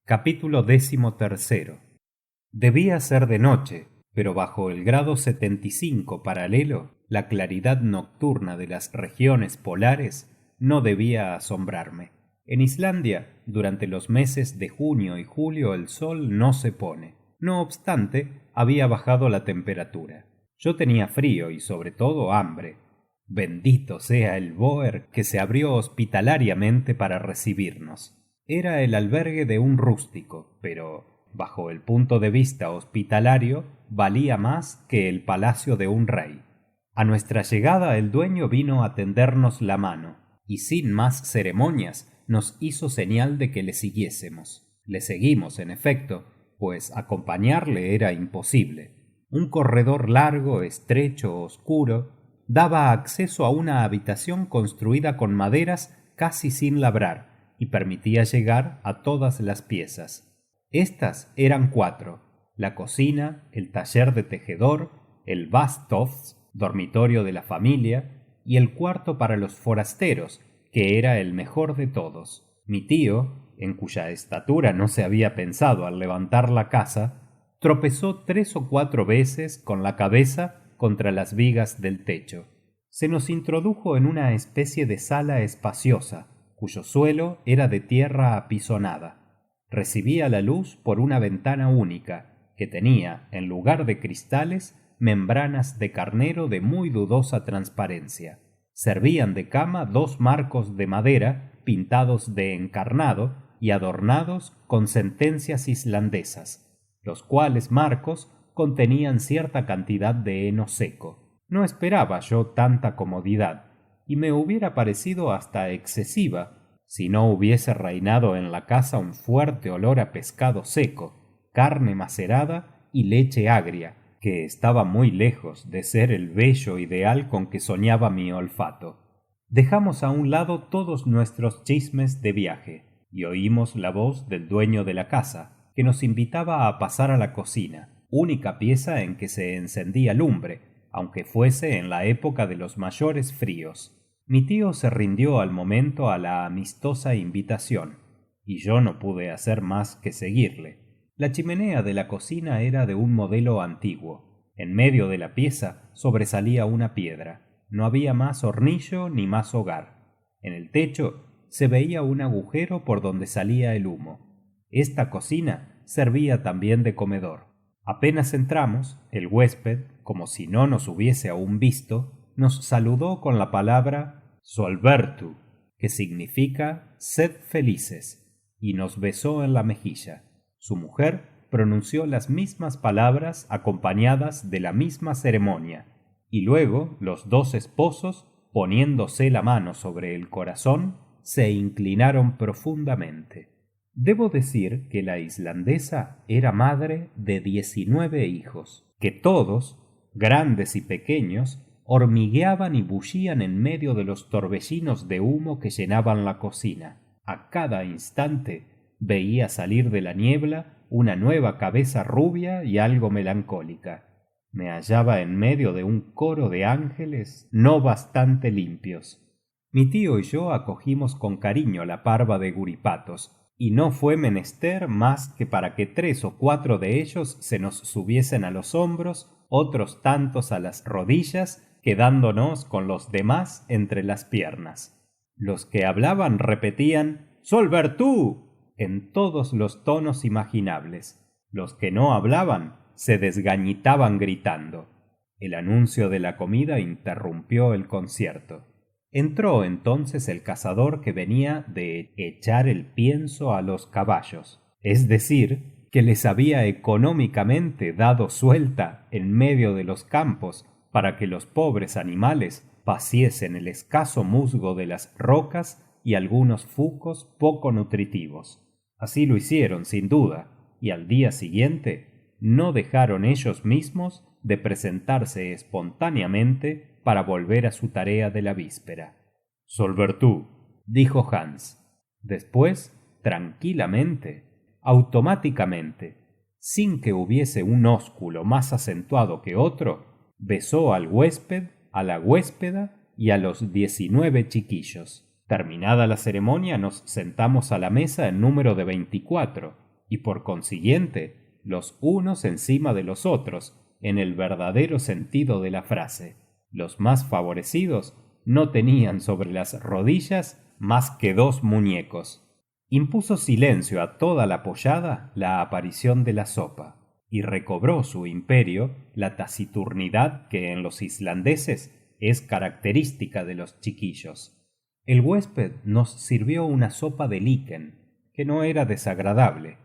Capítulo 13. Debía ser de noche, pero bajo el grado 75 paralelo, la claridad nocturna de las regiones polares no debía asombrarme. En Islandia, durante los meses de junio y julio el sol no se pone. No obstante, había bajado la temperatura. Yo tenía frío y sobre todo hambre. Bendito sea el boer que se abrió hospitalariamente para recibirnos. Era el albergue de un rústico, pero, bajo el punto de vista hospitalario, valía más que el palacio de un rey. A nuestra llegada el dueño vino a tendernos la mano, y sin más ceremonias nos hizo señal de que le siguiésemos. Le seguimos, en efecto, pues acompañarle era imposible. Un corredor largo, estrecho, oscuro, daba acceso a una habitación construida con maderas casi sin labrar, y permitía llegar a todas las piezas. Estas eran 4: la cocina, el taller de tejedor, el bastofs, dormitorio de la familia, y el cuarto para los forasteros, que era el mejor de todos. Mi tío, en cuya estatura no se había pensado al levantar la casa, tropezó 3 o 4 veces con la cabeza contra las vigas del techo. Se nos introdujo en una especie de sala espaciosa, cuyo suelo era de tierra apisonada. Recibía la luz por una ventana única, que tenía, en lugar de cristales, membranas de carnero de muy dudosa transparencia. Servían de cama 2 marcos de madera pintados de encarnado y adornados con sentencias islandesas, los cuales marcos contenían cierta cantidad de heno seco. No esperaba yo tanta comodidad, y me hubiera parecido hasta excesiva si no hubiese reinado en la casa un fuerte olor a pescado seco, carne macerada y leche agria, que estaba muy lejos de ser el bello ideal con que soñaba mi olfato. Dejamos a un lado todos nuestros chismes de viaje y oímos la voz del dueño de la casa, que nos invitaba a pasar a la cocina, única pieza en que se encendía lumbre, aunque fuese en la época de los mayores fríos. Mi tío se rindió al momento a la amistosa invitación, y yo no pude hacer más que seguirle. La chimenea de la cocina era de un modelo antiguo. En medio de la pieza sobresalía una piedra. No había más hornillo ni más hogar. En el techo se veía un agujero por donde salía el humo. Esta cocina servía también de comedor. Apenas entramos, el huésped, como si no nos hubiese aún visto, nos saludó con la palabra Solbertu, que significa sed felices, y nos besó en la mejilla. Su mujer pronunció las mismas palabras acompañadas de la misma ceremonia, y luego los 2 esposos, poniéndose la mano sobre el corazón, se inclinaron profundamente. Debo decir que la islandesa era madre de 19 hijos, que todos, grandes y pequeños, hormigueaban y bullían en medio de los torbellinos de humo que llenaban la cocina. A cada instante veía salir de la niebla una nueva cabeza rubia y algo melancólica. Me hallaba en medio de un coro de ángeles no bastante limpios. Mi tío y yo acogimos con cariño la parva de guripatos, y no fue menester más que para que 3 o 4 de ellos se nos subiesen a los hombros, otros tantos a las rodillas, quedándonos con los demás entre las piernas. Los que hablaban repetían Solbertú en todos los tonos imaginables. Los que no hablaban se desgañitaban gritando. El anuncio de la comida interrumpió el concierto. Entró entonces el cazador que venía de echar el pienso a los caballos, es decir, que les había económicamente dado suelta en medio de los campos para que los pobres animales paciesen el escaso musgo de las rocas y algunos fucos poco nutritivos. Así lo hicieron sin duda, y al día siguiente no dejaron ellos mismos de presentarse espontáneamente para volver a su tarea de la víspera. Solbertú, dijo Hans. Después, tranquilamente, automáticamente, sin que hubiese un ósculo más acentuado que otro, besó al huésped, a la huéspeda y a los 19 chiquillos. Terminada la ceremonia nos sentamos a la mesa en número de 24 y por consiguiente los unos encima de los otros, en el verdadero sentido de la frase. Los más favorecidos no tenían sobre las rodillas más que 2 muñecos. Impuso silencio a toda la pollada la aparición de la sopa, y recobró su imperio la taciturnidad que en los islandeses es característica de los chiquillos. El huésped nos sirvió una sopa de liquen, que no era desagradable,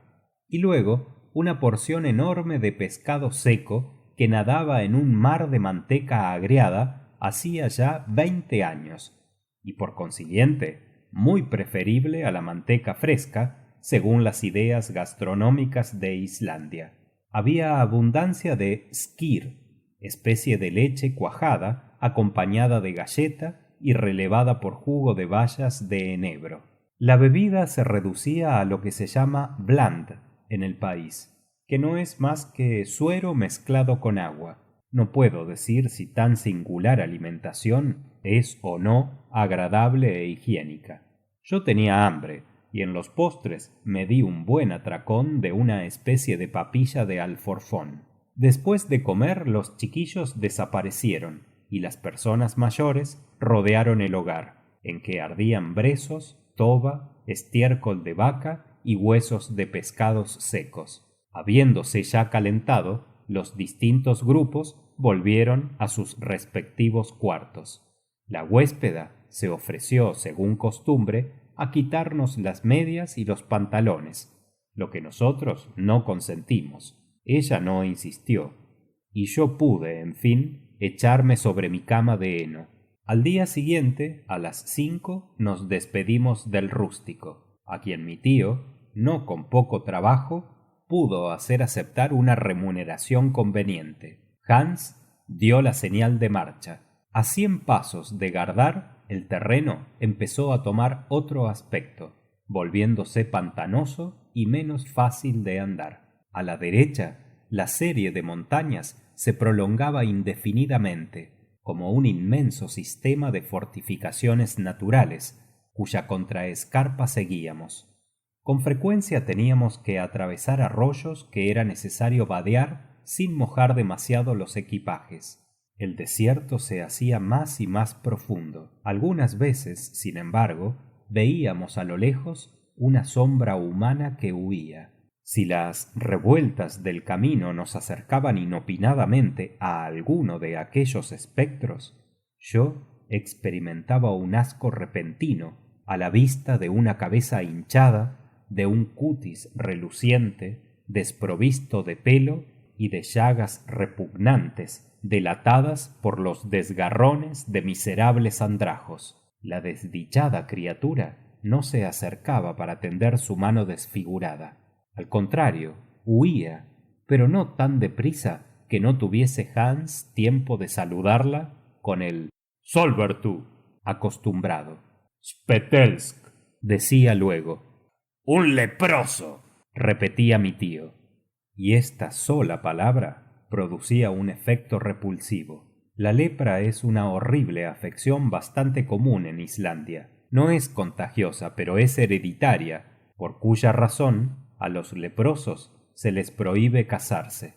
y luego una porción enorme de pescado seco que nadaba en un mar de manteca agriada hacía ya 20 años, y por consiguiente muy preferible a la manteca fresca según las ideas gastronómicas de Islandia. Había abundancia de skyr, especie de leche cuajada acompañada de galleta y relevada por jugo de bayas de enebro. La bebida se reducía a lo que se llama bland en el país, que no es más que suero mezclado con agua. No puedo decir si tan singular alimentación es o no agradable e higiénica. Yo tenía hambre y en los postres me di un buen atracón de una especie de papilla de alforfón. Después de comer los chiquillos desaparecieron y las personas mayores rodearon el hogar, en que ardían brezos, toba, estiércol de vaca y huesos de pescados secos. Habiéndose ya calentado, los distintos grupos volvieron a sus respectivos cuartos. La huéspeda se ofreció, según costumbre, a quitarnos las medias y los pantalones, lo que nosotros no consentimos. Ella no insistió, y yo pude, en fin, echarme sobre mi cama de heno. Al día siguiente, a las 5, nos despedimos del rústico, a quien mi tío, no con poco trabajo, pudo hacer aceptar una remuneración conveniente. Hans dio la señal de marcha. A 100 pasos de Gardar, el terreno empezó a tomar otro aspecto, volviéndose pantanoso y menos fácil de andar. A la derecha, la serie de montañas se prolongaba indefinidamente, como un inmenso sistema de fortificaciones naturales, cuya contraescarpa seguíamos. Con frecuencia teníamos que atravesar arroyos que era necesario vadear sin mojar demasiado los equipajes. El desierto se hacía más y más profundo. Algunas veces, sin embargo, veíamos a lo lejos una sombra humana que huía. Si las revueltas del camino nos acercaban inopinadamente a alguno de aquellos espectros, yo experimentaba un asco repentino a la vista de una cabeza hinchada, de un cutis reluciente, desprovisto de pelo y de llagas repugnantes, delatadas por los desgarrones de miserables andrajos. La desdichada criatura no se acercaba para tender su mano desfigurada. Al contrario, huía, pero no tan deprisa que no tuviese Hans tiempo de saludarla con el Solvertu acostumbrado. Spetelsk, decía luego. Un leproso, repetía mi tío, y esta sola palabra producía un efecto repulsivo. La lepra es una horrible afección bastante común en Islandia. No es contagiosa, pero es hereditaria, por cuya razón a los leprosos se les prohíbe casarse.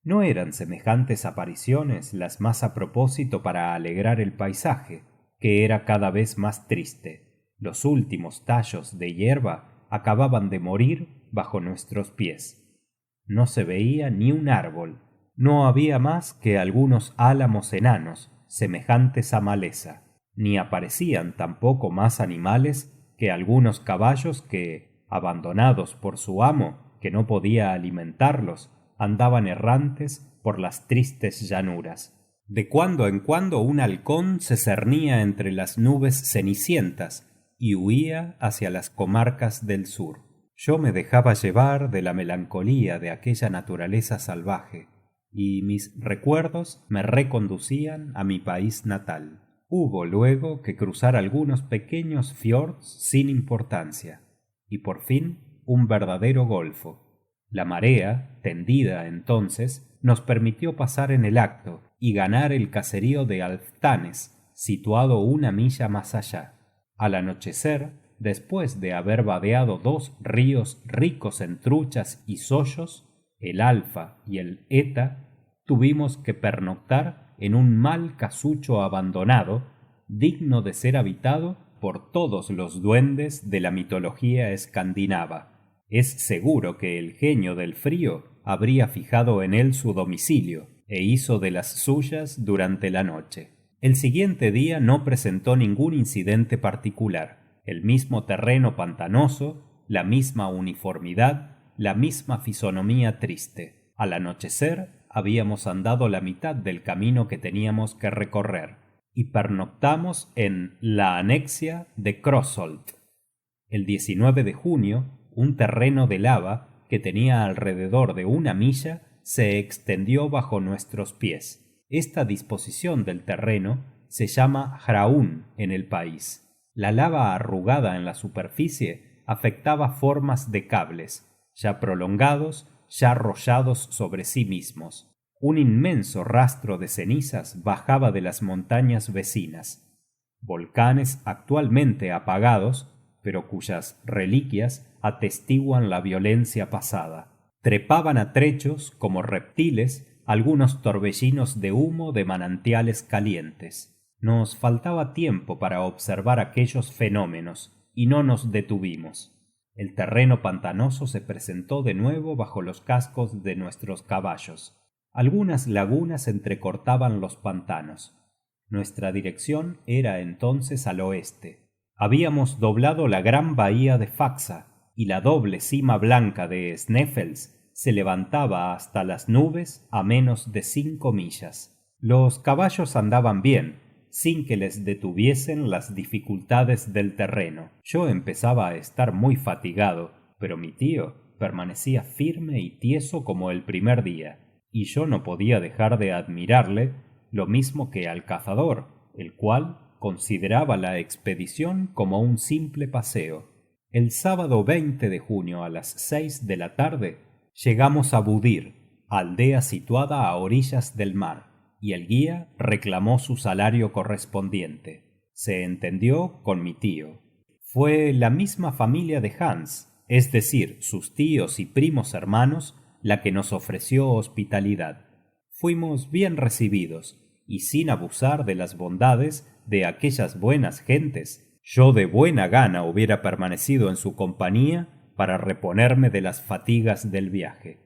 No eran semejantes apariciones las más a propósito para alegrar el paisaje, que era cada vez más triste. Los últimos tallos de hierba acababan de morir bajo nuestros pies. No se veía ni un árbol, no había más que algunos álamos enanos, semejantes a maleza, ni aparecían tampoco más animales que algunos caballos que, abandonados por su amo, que no podía alimentarlos, andaban errantes por las tristes llanuras. De cuando en cuando un halcón se cernía entre las nubes cenicientas y huía hacia las comarcas del sur. Yo me dejaba llevar de la melancolía de aquella naturaleza salvaje, y mis recuerdos me reconducían a mi país natal. Hubo luego que cruzar algunos pequeños fiords sin importancia, y por fin un verdadero golfo. La marea, tendida entonces, nos permitió pasar en el acto y ganar el caserío de Alftanes, situado 1 milla más allá. Al anochecer, después de haber vadeado 2 ríos ricos en truchas y sollos, el Alfa y el Eta, tuvimos que pernoctar en un mal casucho abandonado, digno de ser habitado por todos los duendes de la mitología escandinava. Es seguro que el genio del frío habría fijado en él su domicilio e hizo de las suyas durante la noche. El siguiente día no presentó ningún incidente particular. El mismo terreno pantanoso, la misma uniformidad, la misma fisonomía triste. Al anochecer habíamos andado la mitad del camino que teníamos que recorrer y pernoctamos en la anexia de Krosholt. El 19 de junio, un terreno de lava que tenía alrededor de 1 milla se extendió bajo nuestros pies. Esta disposición del terreno se llama Hraun en el país. La lava arrugada en la superficie afectaba formas de cables, ya prolongados, ya rollados sobre sí mismos. Un inmenso rastro de cenizas bajaba de las montañas vecinas. Volcanes actualmente apagados, pero cuyas reliquias atestiguan la violencia pasada. Trepaban a trechos, como reptiles, algunos torbellinos de humo de manantiales calientes. Nos faltaba tiempo para observar aquellos fenómenos, y no nos detuvimos. El terreno pantanoso se presentó de nuevo bajo los cascos de nuestros caballos. Algunas lagunas entrecortaban los pantanos. Nuestra dirección era entonces al oeste. Habíamos doblado la gran bahía de Faxa, y la doble cima blanca de Sneffels se levantaba hasta las nubes a menos de 5 millas. Los caballos andaban bien, sin que les detuviesen las dificultades del terreno. Yo empezaba a estar muy fatigado, pero mi tío permanecía firme y tieso como el primer día, y yo no podía dejar de admirarle, lo mismo que al cazador, el cual consideraba la expedición como un simple paseo. El sábado 20 de junio a las 6 de la tarde llegamos a Budir, aldea situada a orillas del mar, y el guía reclamó su salario correspondiente. Se entendió con mi tío. Fue la misma familia de Hans, es decir, sus tíos y primos hermanos, la que nos ofreció hospitalidad. Fuimos bien recibidos, y sin abusar de las bondades de aquellas buenas gentes, yo de buena gana hubiera permanecido en su compañía para reponerme de las fatigas del viaje.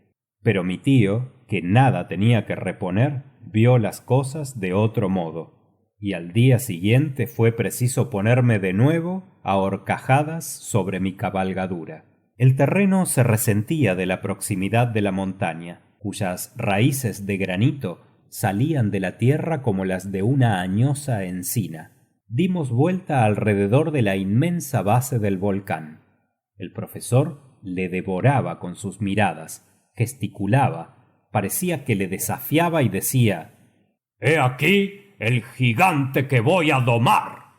Pero mi tío, que nada tenía que reponer, vio las cosas de otro modo, y al día siguiente fue preciso ponerme de nuevo a horcajadas sobre mi cabalgadura. El terreno se resentía de la proximidad de la montaña, cuyas raíces de granito salían de la tierra como las de una añosa encina. Dimos vuelta alrededor de la inmensa base del volcán. El profesor le devoraba con sus miradas, gesticulaba, parecía que le desafiaba y decía: «¡He aquí el gigante que voy a domar!».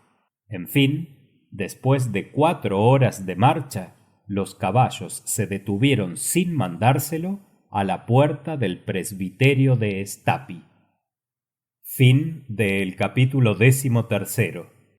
En fin, después de 4 horas de marcha, los caballos se detuvieron sin mandárselo a la puerta del presbiterio de Stapi. Fin del capítulo 13.